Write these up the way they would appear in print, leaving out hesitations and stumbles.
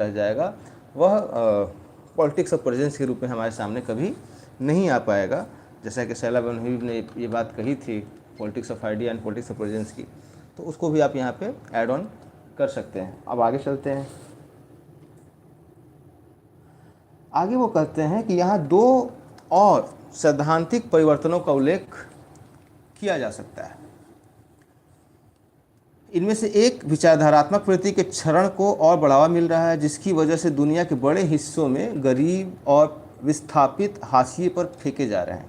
रह जाएगा, वह पॉलिटिक्स ऑफ प्रेजेंस के रूप में हमारे सामने कभी नहीं आ पाएगा। जैसा कि शैला बहन हबीब ने ये बात कही थी politics of idea and politics of presence की, तो उसको भी आप यहाँ पे ऐड ऑन कर सकते हैं। अब आगे चलते हैं। आगे वो कहते हैं कि यहाँ दो और सैद्धांतिक परिवर्तनों का उल्लेख किया जा सकता है। इनमें से एक, विचारधारात्मक प्रवृत्ति के क्षरण को और बढ़ावा मिल रहा है, जिसकी वजह से दुनिया के बड़े हिस्सों में गरीब और विस्थापित हाशिए पर फेंके जा रहे हैं।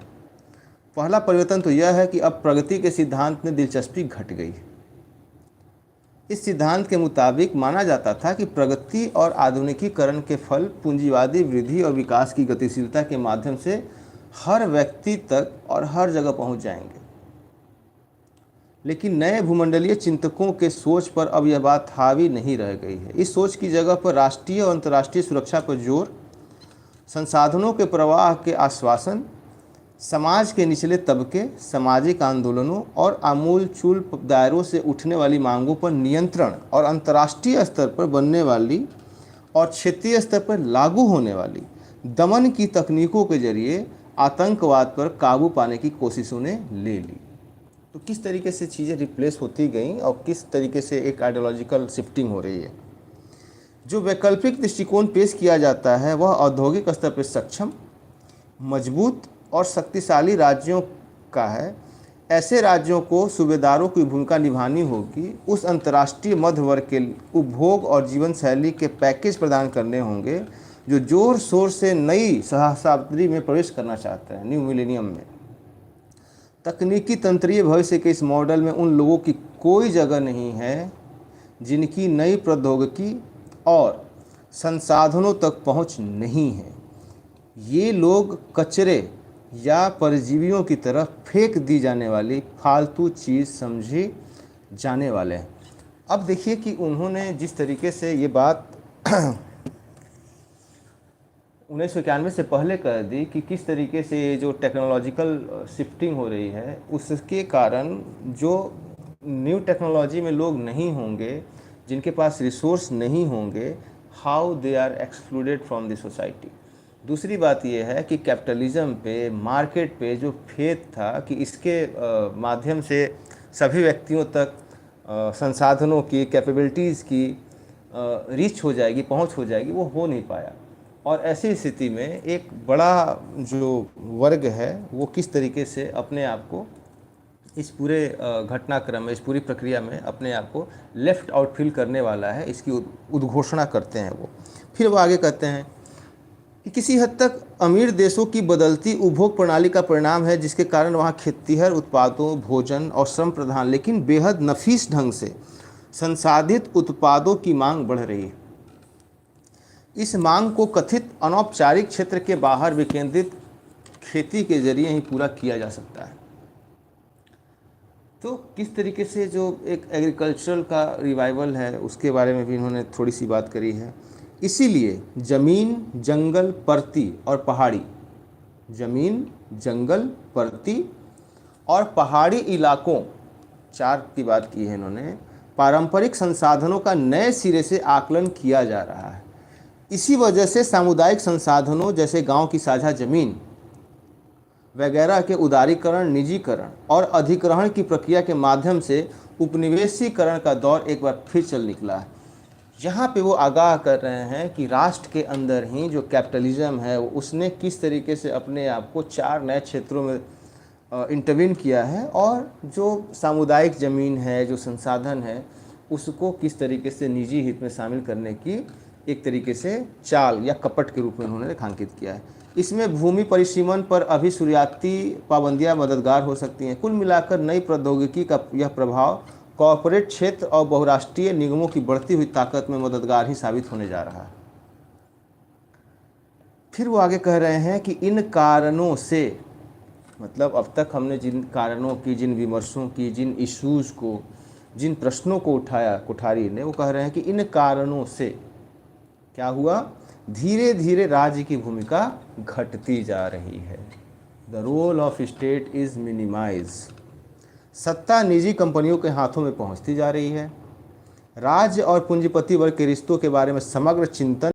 पहला परिवर्तन तो यह है कि अब प्रगति के सिद्धांत में दिलचस्पी घट गई है। इस सिद्धांत के मुताबिक माना जाता था कि प्रगति और आधुनिकीकरण के फल पूंजीवादी वृद्धि और विकास की गतिशीलता के माध्यम से हर व्यक्ति तक और हर जगह पहुंच जाएंगे। लेकिन नए भूमंडलीय चिंतकों के सोच पर अब यह बात हावी नहीं रह गई है। इस सोच की जगह पर राष्ट्रीय और अंतर्राष्ट्रीय सुरक्षा पर जोर, संसाधनों के प्रवाह के आश्वासन, समाज के निचले तबके, सामाजिक आंदोलनों और आमूल-चूल दायरों से उठने वाली मांगों पर नियंत्रण और अंतर्राष्ट्रीय स्तर पर बनने वाली और क्षेत्रीय स्तर पर लागू होने वाली दमन की तकनीकों के जरिए आतंकवाद पर काबू पाने की कोशिशों ने ले ली। तो किस तरीके से चीज़ें रिप्लेस होती गई और किस तरीके से एक आइडियोलॉजिकल शिफ्टिंग हो रही है। जो वैकल्पिक दृष्टिकोण पेश किया जाता है वह औद्योगिक स्तर पर सक्षम, मजबूत और शक्तिशाली राज्यों का है। ऐसे राज्यों को सूबेदारों की भूमिका निभानी होगी, उस अंतर्राष्ट्रीय मध्य वर्ग के उपभोग और जीवन शैली के पैकेज प्रदान करने होंगे जो जोर शोर से नई सहस्राब्दी में प्रवेश करना चाहता है, न्यू मिलेनियम में। तकनीकी तंत्रीय भविष्य के इस मॉडल में उन लोगों की कोई जगह नहीं है जिनकी नई प्रौद्योगिकी और संसाधनों तक पहुंच नहीं है। ये लोग कचरे या परजीवियों की तरफ फेंक दी जाने वाली फालतू चीज़ समझी जाने वाले हैं। अब देखिए कि उन्होंने जिस तरीके से ये बात 1991 से पहले कर दी कि किस तरीके से ये जो टेक्नोलॉजिकल शिफ्टिंग हो रही है उसके कारण जो न्यू टेक्नोलॉजी में लोग नहीं होंगे, जिनके पास रिसोर्स नहीं होंगे, how they are excluded from the society. दूसरी बात यह है कि कैपिटलिज्म पे, मार्केट पे जो फेथ था कि इसके माध्यम से सभी व्यक्तियों तक संसाधनों की, कैपेबिलिटीज़ की रीच हो जाएगी, पहुंच हो जाएगी, वो हो नहीं पाया। और ऐसी स्थिति में एक बड़ा जो वर्ग है वो किस तरीके से अपने आप को इस पूरे घटनाक्रम में, इस पूरी प्रक्रिया में अपने आप को लेफ्ट आउट फील करने वाला है, इसकी उद्घोषणा करते हैं वो। फिर वो आगे कहते हैं कि किसी हद तक अमीर देशों की बदलती उपभोग प्रणाली का परिणाम है, जिसके कारण वहाँ खेतीहर उत्पादों, भोजन और श्रम प्रधान लेकिन बेहद नफीस ढंग से संसाधित उत्पादों की मांग बढ़ रही है। इस मांग को कथित अनौपचारिक क्षेत्र के बाहर विकेंद्रित खेती के जरिए ही पूरा किया जा सकता है। तो किस तरीके से जो एक एग्रीकल्चरल का रिवाइवल है उसके बारे में भी इन्होंने थोड़ी सी बात करी है। इसीलिए ज़मीन, जंगल, परती और पहाड़ी, ज़मीन, जंगल, परती और पहाड़ी इलाकों, चार की बात की है इन्होंने, पारंपरिक संसाधनों का नए सिरे से आकलन किया जा रहा है। इसी वजह से सामुदायिक संसाधनों जैसे गांव की साझा जमीन वगैरह के उदारीकरण, निजीकरण और अधिग्रहण की प्रक्रिया के माध्यम से उपनिवेशीकरण का दौर एक बार फिर चल निकला है। यहाँ पे वो आगाह कर रहे हैं कि राष्ट्र के अंदर ही जो कैपिटलिज्म है उसने किस तरीके से अपने आप को चार नए क्षेत्रों में इंटरवीन किया है और जो सामुदायिक ज़मीन है, जो संसाधन है, उसको किस तरीके से निजी हित में शामिल करने की एक तरीके से चाल या कपट के रूप में उन्होंने रेखांकित किया है। इसमें भूमि परिसीमन पर अभी शुरुआती पाबंदियां मददगार हो सकती हैं। कुल मिलाकर नई प्रौद्योगिकी का यह प्रभाव कॉरपोरेट क्षेत्र और बहुराष्ट्रीय निगमों की बढ़ती हुई ताकत में मददगार ही साबित होने जा रहा है। फिर वो आगे कह रहे हैं कि इन कारणों से, मतलब अब तक हमने जिन कारणों की, जिन विमर्शों की, जिन इश्यूज़ को, जिन प्रश्नों को उठाया कुठारी ने, वो कह रहे हैं कि इन कारणों से क्या हुआ, धीरे धीरे राज्य की भूमिका घटती जा रही है। The role of state is minimise. सत्ता निजी कंपनियों के हाथों में पहुंचती जा रही है। राज्य और पूंजीपति वर्ग के रिश्तों के बारे में समग्र चिंतन